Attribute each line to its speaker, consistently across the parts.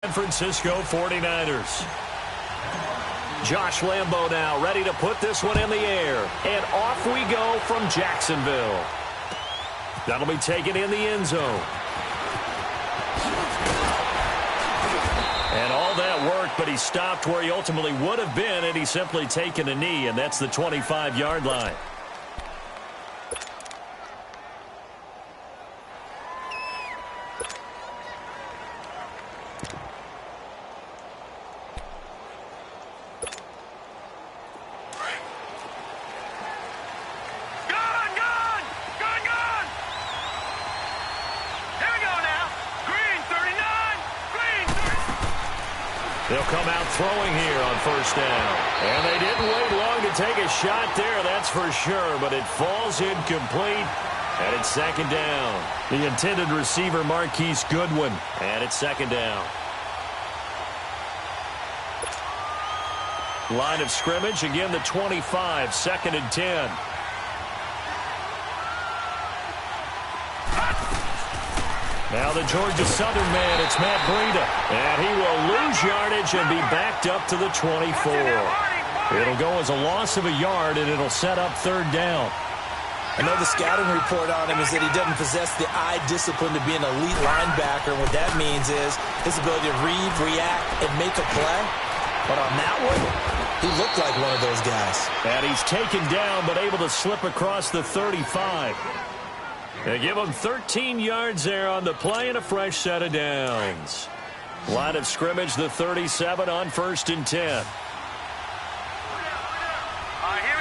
Speaker 1: San Francisco 49ers. Josh Lambo now ready to put this one in the air. And off we go from Jacksonville. That'll be taken in the end zone. And all that work, but he stopped where he ultimately would have been, and he's simply taken a knee, and that's the 25-yard line. They'll come out throwing here on first down. And they didn't wait long to take a shot there, that's for sure. But it falls incomplete, and it's second down. The intended receiver, Marquise Goodwin, and it's second down. Line of scrimmage, again the 25, second and 10. Now the Georgia Southern man, it's Matt Breida. And he will lose yardage and be backed up to the 24. It'll go as a loss of a yard, and it'll set up third down.
Speaker 2: I know the scouting report on him is that he doesn't possess the eye discipline to be an elite linebacker. What that means is his ability to read, react, and make a play. But on that one, he looked like one of those guys.
Speaker 1: And he's taken down, but able to slip across the 35. They give him 13 yards there on the play and a fresh set of downs. Line of scrimmage, the 37 on first and 10.
Speaker 3: Here we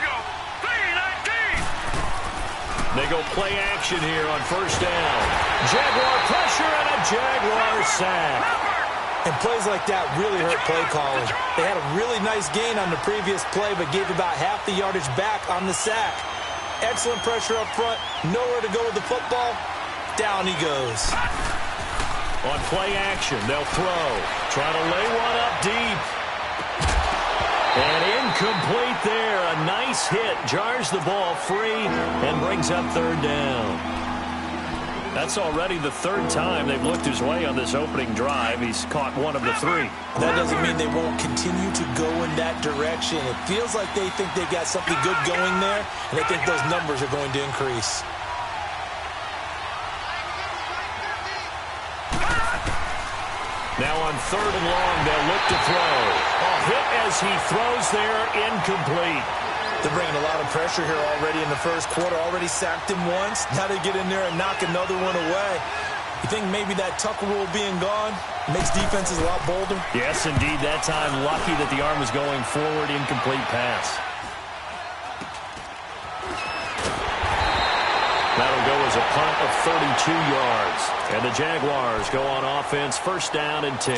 Speaker 3: go. 3-19.
Speaker 1: They go play action here on first down. Jaguar pressure and a Jaguar sack.
Speaker 2: And plays like that really hurt play calling. They had a really nice gain on the previous play, but gave about half the yardage back on the sack. Excellent pressure up front. Nowhere to go with the football. Down he goes.
Speaker 1: On play action, they'll throw. Try to lay one up deep. And incomplete there. A nice hit. Jars the ball free and brings up third down. That's already the third time they've looked his way on this opening drive. He's caught one of the three.
Speaker 2: That doesn't mean they won't continue to go in that direction. It feels like they think they've got something good going there, and they think those numbers are going to increase.
Speaker 1: Now on third and long, they'll look to throw. A hit as he throws there, incomplete.
Speaker 2: They're bringing a lot of pressure here already in the first quarter. Already sacked him once. Now they get in there and knock another one away. You think maybe that Tucker rule being gone makes defenses a lot bolder?
Speaker 1: Yes, indeed. That time, lucky that the arm was going forward. Incomplete pass. That'll go as a punt of 32 yards. And the Jaguars go on offense, first down and 10.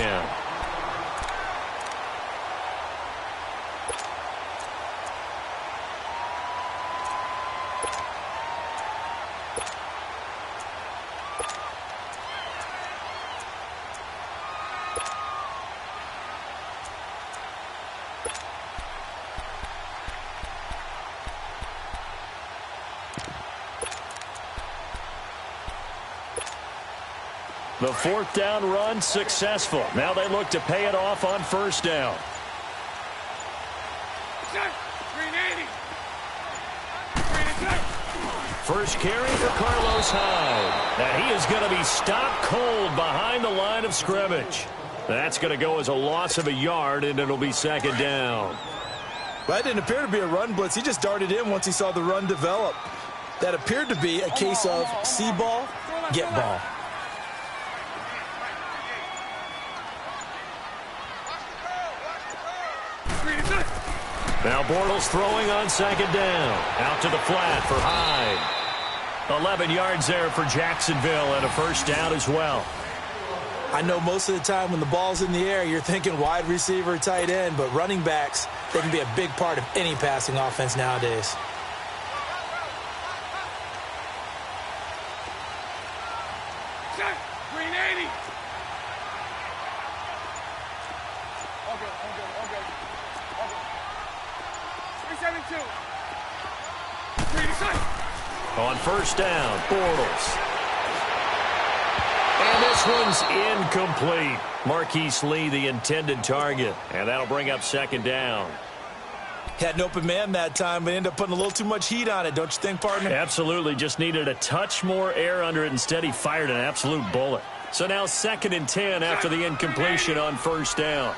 Speaker 1: The fourth down run successful. Now they look to pay it off on first down.
Speaker 3: 380.
Speaker 1: First carry for Carlos Hyde. And he is going to be stopped cold behind the line of scrimmage. That's going to go as a loss of a yard, and it'll be second down.
Speaker 2: Well, that didn't appear to be a run blitz. He just darted in once he saw the run develop. That appeared to be a case of see ball, get ball.
Speaker 1: Now Bortles throwing on second down. Out to the flat for Hyde. 11 yards there for Jacksonville and a first down as well.
Speaker 2: I know most of the time when the ball's in the air, you're thinking wide receiver, tight end, but running backs, they can be a big part of any passing offense nowadays.
Speaker 3: Green 80. Okay. 372.
Speaker 1: On first down, Bortles. And this This one's incomplete. Marquise Lee, the intended target. And that'll bring up second down.
Speaker 2: Had an open man that time, but ended up putting a little too much heat on it, don't you think, partner?
Speaker 1: Absolutely. Just needed a touch more air under it. Instead, he fired an absolute bullet. So now 2nd and 10 after the incompletion on first down.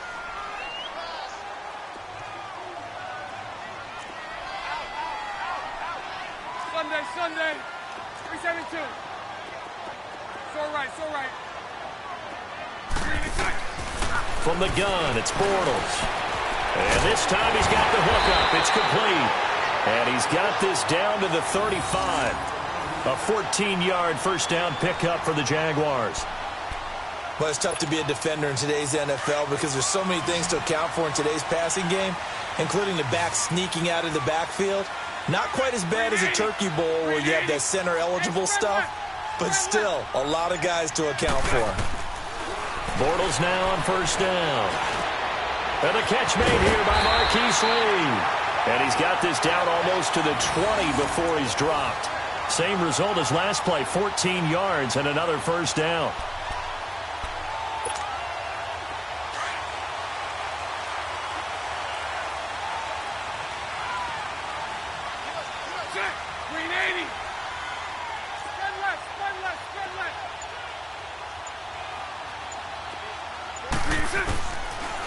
Speaker 3: Sunday. 372. So right.
Speaker 1: From the gun, it's Bortles. And this time he's got the hook up. It's complete. And he's got this down to the 35. A 14-yard first down pickup for the Jaguars.
Speaker 2: Well, it's tough to be a defender in today's NFL because there's so many things to account for in today's passing game, including the back sneaking out of the backfield. Not quite as bad as a Turkey Bowl where you have that center-eligible stuff, but still a lot of guys to account for.
Speaker 1: Bortles now on first down. And the catch made here by Marquise Lee. And he's got this down almost to the 20 before he's dropped. Same result as last play, 14 yards and another first down.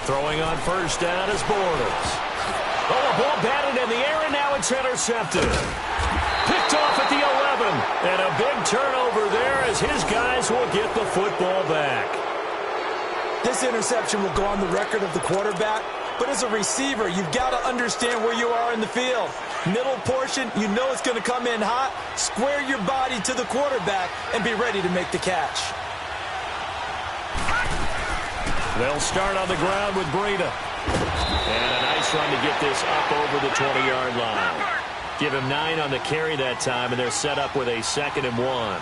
Speaker 1: Throwing on first down is Bortles. Oh, a ball batted in the air, and now it's intercepted. Picked off at the 11. And a big turnover there as his guys will get the football back.
Speaker 2: This interception will go on the record of the quarterback, but as a receiver, you've got to understand where you are in the field. Middle portion, you know it's going to come in hot. Square your body to the quarterback and be ready to make the catch.
Speaker 1: They'll start on the ground with Breida. And a nice run to get this up over the 20-yard line. Give him 9 on the carry that time, and they're set up with a 2nd and 1.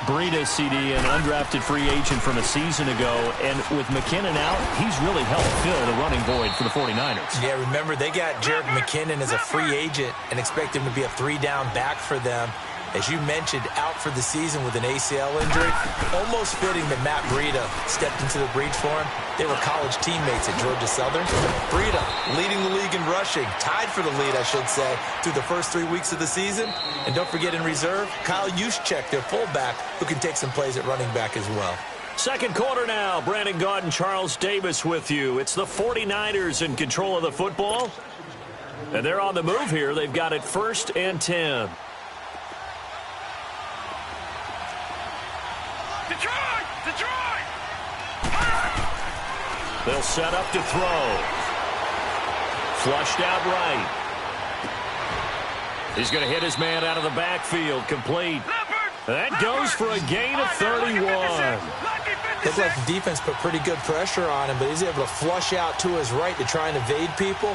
Speaker 1: Breida, CD, an undrafted free agent from a season ago, and with McKinnon out, he's really helped fill the running void for the 49ers.
Speaker 2: Yeah, remember, they got Jerick McKinnon as a free agent and expect him to be a 3-down back for them. As you mentioned, out for the season with an ACL injury. Almost fitting that Matt Breida stepped into the breach for him. They were college teammates at Georgia Southern. Breida leading the league in rushing, tied for the lead, I should say, through the first 3 weeks of the season. And don't forget in reserve, Kyle Juszczyk, their fullback, who can take some plays at running back as well.
Speaker 1: Second quarter now. Brandon Gaud and Charles Davis with you. It's the 49ers in control of the football. And they're on the move here. They've got it 1st and 10. They'll set up to throw. Flushed out right. He's going to hit his man out of the backfield. Complete. That goes for a gain of 31.
Speaker 2: Looked like the defense put pretty good pressure on him, but he's able to flush out to his right to try and evade people.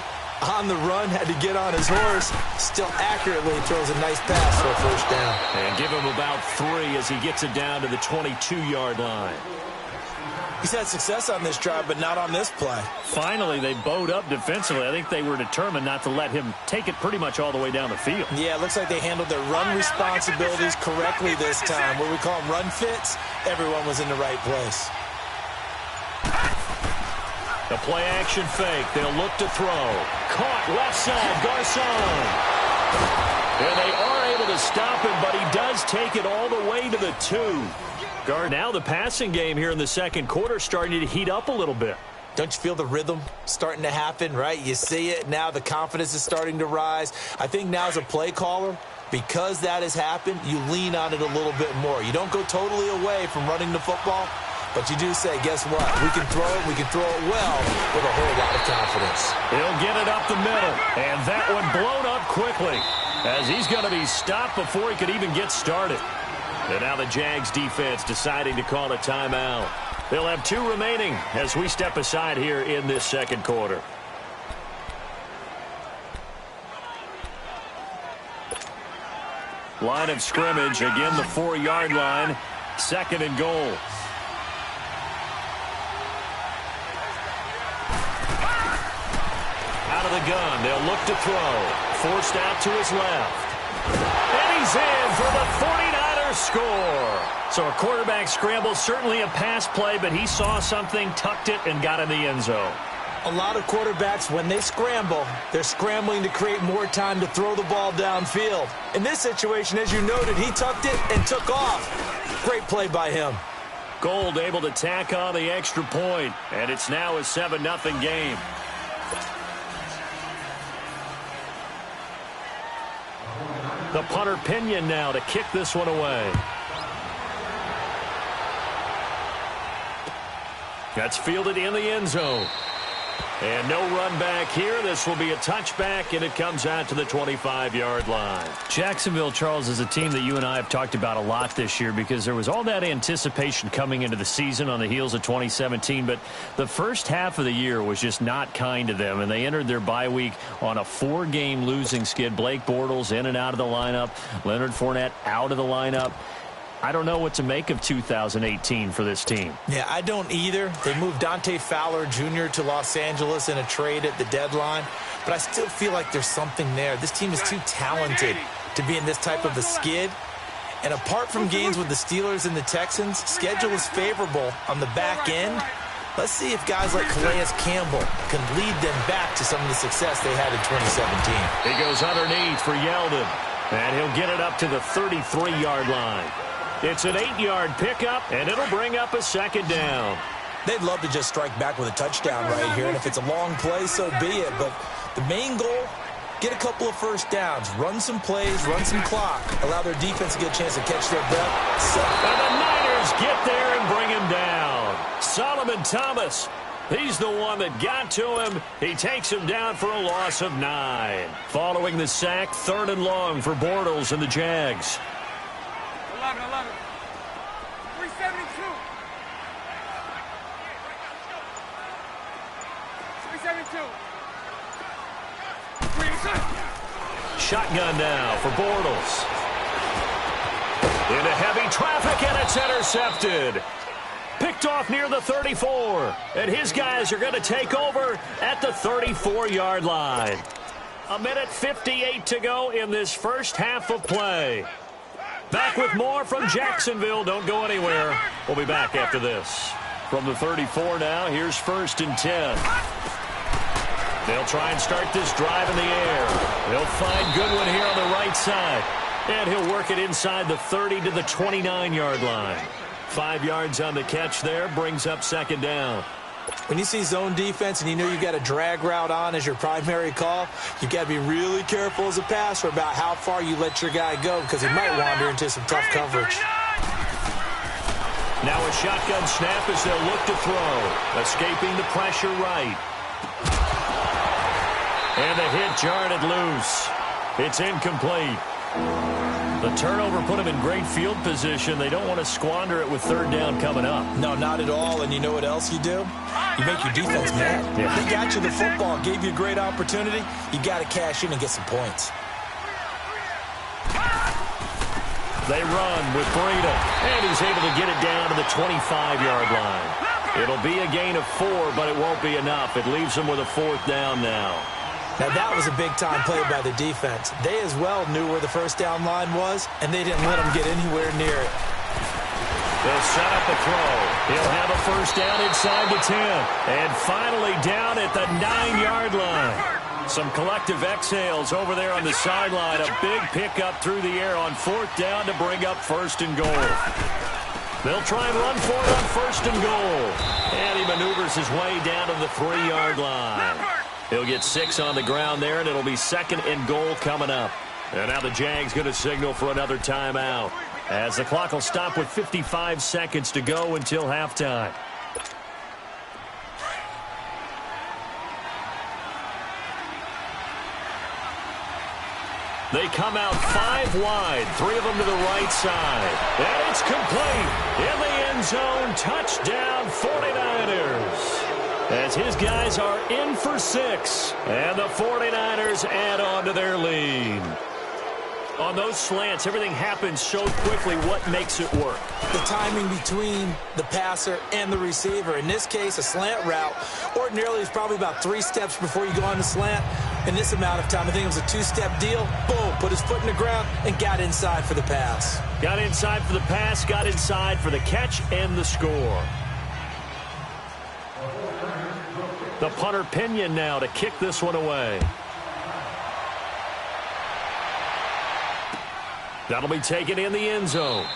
Speaker 2: On the run, had to get on his horse. Still accurately throws a nice pass for a first down.
Speaker 1: And give him about 3 as he gets it down to the 22-yard line.
Speaker 2: He's had success on this drive, but not on this play.
Speaker 1: Finally, they bowed up defensively. I think they were determined not to let him take it pretty much all the way down the field.
Speaker 2: Yeah, it looks like they handled their run responsibilities correctly this time. What we call them run fits, everyone was in the right place.
Speaker 1: The play-action fake. They'll look to throw. Caught left side, Garcon. And they are able to stop him, but he does take it all the way to the 2. Now the passing game here in the second quarter starting to heat up a little bit.
Speaker 2: Don't you feel the rhythm starting to happen, right? You see it. Now the confidence is starting to rise. I think now as a play caller, because that has happened, you lean on it a little bit more. You don't go totally away from running the football, but you do say, guess what? We can throw it. We can throw it well with a whole lot of confidence.
Speaker 1: He'll get it up the middle, and that one blown up quickly as he's going to be stopped before he could even get started. And now the Jags defense deciding to call a timeout. They'll have 2 remaining as we step aside here in this second quarter. Line of scrimmage, again the 4-yard line, 2nd and goal. Out of the gun, they'll look to throw. Forced out to his left. And he's in for the 49ers their score. So a quarterback scramble, certainly a pass play, but he saw something, tucked it, and got in the end zone.
Speaker 2: A lot of quarterbacks, when they scramble, they're scrambling to create more time to throw the ball downfield. In this situation, as you noted, he tucked it and took off. Great play by him.
Speaker 1: Gold able to tack on the extra point, and it's now a 7-0 game. The punter Pinion now to kick this one away. That's fielded in the end zone. And no run back here. This will be a touchback, and it comes out to the 25-yard line.
Speaker 4: Jacksonville, Charles, is a team that you and I have talked about a lot this year because there was all that anticipation coming into the season on the heels of 2017, but the first half of the year was just not kind to them, and they entered their bye week on a 4-game losing skid. Blake Bortles in and out of the lineup. Leonard Fournette out of the lineup. I don't know what to make of 2018 for this team.
Speaker 2: Yeah, I don't either. They moved Dante Fowler Jr. to Los Angeles in a trade at the deadline, but I still feel like there's something there. This team is too talented to be in this type of a skid. And apart from games with the Steelers and the Texans, schedule is favorable on the back end. Let's see if guys like Calais Campbell can lead them back to some of the success they had in 2017.
Speaker 1: He goes underneath for Yeldon, and he'll get it up to the 33-yard line. It's an 8-yard pickup, and it'll bring up a second down.
Speaker 2: They'd love to just strike back with a touchdown right here, and if it's a long play, so be it. But the main goal, get a couple of first downs, run some plays, run some clock, allow their defense to get a chance to catch their breath.
Speaker 1: And the Niners get there and bring him down. Solomon Thomas, he's the one that got to him. He takes him down for a loss of 9. Following the sack, 3rd and long for Bortles and the Jags.
Speaker 3: 11. 372. 372.
Speaker 1: Shotgun now for Bortles. Into heavy traffic, and it's intercepted. Picked off near the 34. And his guys are going to take over at the 34-yard line. 1:58 to go in this first half of play. Back with more from Jacksonville. Don't go anywhere. We'll be back after this. From the 34 now, here's 1st and 10. They'll try and start this drive in the air. They'll find Goodwin here on the right side. And he'll work it inside the 30 to the 29-yard line. 5 yards on the catch there, brings up 2nd down.
Speaker 2: When you see zone defense and you know you got a drag route on as your primary call, you got to be really careful as a passer about how far you let your guy go because he might wander into some tough coverage.
Speaker 1: Now a shotgun snap as they'll look to throw. Escaping the pressure right. And the hit jarred it loose. It's incomplete. The turnover put them in great field position. They don't want to squander it with 3rd down coming up.
Speaker 2: No, not at all. And you know what else you do? You make your defense mad.
Speaker 1: Yeah.
Speaker 2: They got you the football, gave you a great opportunity. You got to cash in and get some points.
Speaker 1: They run with Breida, and he's able to get it down to the 25-yard line. It'll be a gain of 4, but it won't be enough. It leaves them with a 4th down now.
Speaker 2: Now, that was a big-time play by the defense. They as well knew where the first down line was, and they didn't let them get anywhere near it.
Speaker 1: They'll set up a throw. He'll have a 1st down inside the 10. And finally down at the 9-yard line. Some collective exhales over there on the sideline. A big pickup through the air on 4th down to bring up 1st and goal. They'll try and run for it on 1st and goal. And he maneuvers his way down to the 3-yard line. He'll get 6 on the ground there, and it'll be 2nd and goal coming up. And now the Jags going to signal for another timeout, as the clock will stop with 55 seconds to go until halftime. They come out 5 wide, 3 of them to the right side. And it's complete. In the end zone, touchdown 49ers. As his guys are in for 6. And the 49ers add on to their lead.
Speaker 4: On those slants, everything happens so quickly. What makes it work?
Speaker 2: The timing between the passer and the receiver. In this case, a slant route ordinarily is probably about 3 steps before you go on the slant. In this amount of time, I think it was a 2-step deal. Boom, put his foot in the ground and got inside for the pass.
Speaker 4: Got inside for the pass, got inside for the catch and the score. The punter Pinion now to kick this one away. That'll be taken in the end zone.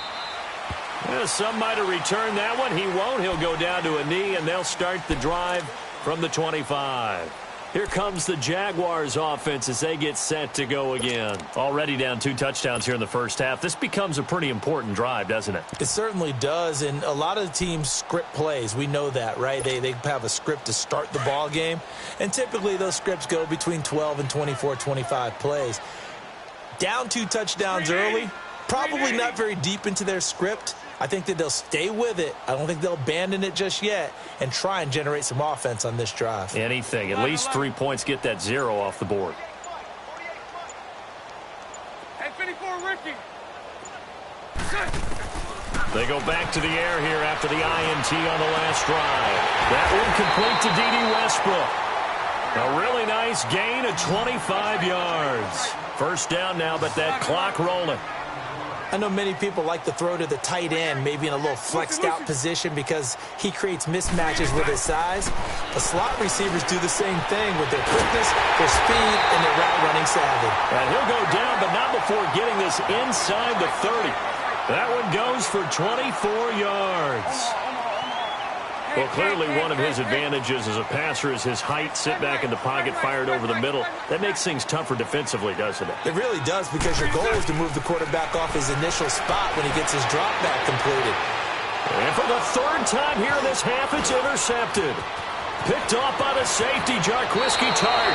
Speaker 4: Yeah, some might have returned that one. He won't. He'll go down to a knee, and they'll start the drive from the 25. Here comes the Jaguars offense as they get set to go again. Already down 2 touchdowns here in the first half. This becomes a pretty important drive, doesn't it?
Speaker 2: It certainly does, and a lot of the teams script plays. We know that, right? They have a script to start the ball game, and typically those scripts go between 12 and 24, 25 plays. Down 2 touchdowns early, probably not very deep into their script. I think that they'll stay with it. I don't think they'll abandon it just yet and try and generate some offense on this drive.
Speaker 4: Anything. At least 3 points, get that 0 off the board.
Speaker 3: Hey, 54, Ricky.
Speaker 4: They go back to the air here after the INT on the last drive. That one complete to D.D. Westbrook. A really nice gain of 25 yards. First down now, but that clock rolling.
Speaker 2: I know many people like to throw to the tight end, maybe in a little flexed out position because he creates mismatches with his size. The slot receivers do the same thing with their quickness, their speed, and their route running savvy.
Speaker 4: And he'll go down, but not before getting this inside the 30. That one goes for 24 yards. Well, clearly one of his advantages as a passer is his height, sit back in the pocket, fired over the middle. That makes things tougher defensively, doesn't it?
Speaker 2: It really does, because your goal is to move the quarterback off his initial spot when he gets his drop back completed.
Speaker 4: And for the 3rd time here in this half, it's intercepted. Picked off by the safety, Jarquiski Tart.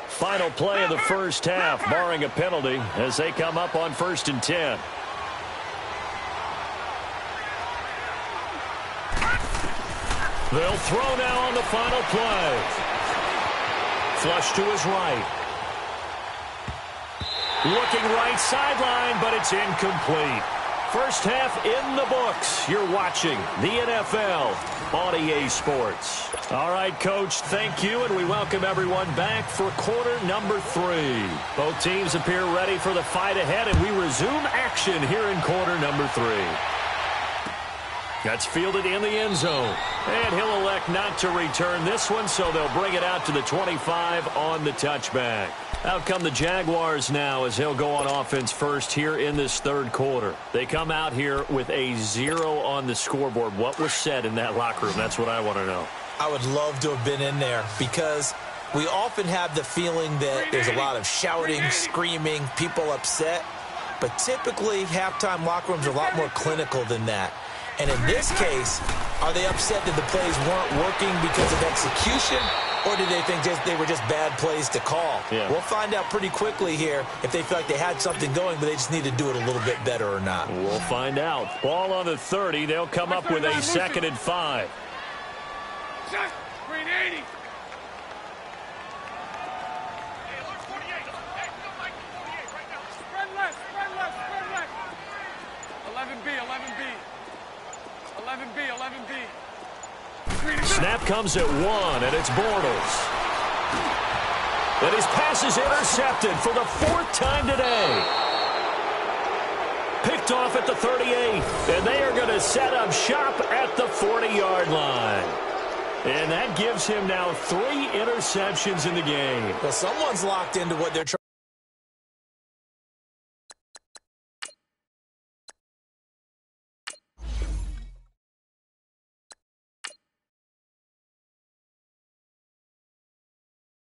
Speaker 4: Final play of the first half, barring a penalty, as they come up on 1st and 10. They'll throw now on the final play. Flush to his right. Looking right sideline, but it's incomplete. First half in the books. You're watching the NFL on EA Sports. All right, Coach, thank you, and we welcome everyone back for quarter number 3. Both teams appear ready for the fight ahead, and we resume action here in quarter number 3. That's fielded in the end zone. And he'll elect not to return this one, so they'll bring it out to the 25 on the touchback. Out come the Jaguars now as he'll go on offense first here in this 3rd quarter. They come out here with a 0 on the scoreboard. What was said in that locker room? That's what I want to know.
Speaker 2: I would love to have been in there, because we often have the feeling that there's a lot of shouting, screaming, people upset. But typically, halftime locker rooms are a lot more clinical than that. And in this case, are they upset that the plays weren't working because of execution, or did they think they were just bad plays to call?
Speaker 4: Yeah.
Speaker 2: We'll find out pretty quickly here if they feel like they had something going, but they just need to do it a little bit better or not.
Speaker 4: We'll find out. Ball on the 30. They'll come up with a 2nd and 5.
Speaker 3: Green 80. Spread left, spread left, spread left. 11B, 11B. 11B, 11B.
Speaker 4: Snap comes at 1, and it's Bortles. And his pass is intercepted for the 4th time today. Picked off at the 38, and they are going to set up shop at the 40-yard line. And that gives him now 3 interceptions in the game.
Speaker 2: Well, someone's locked into what they're trying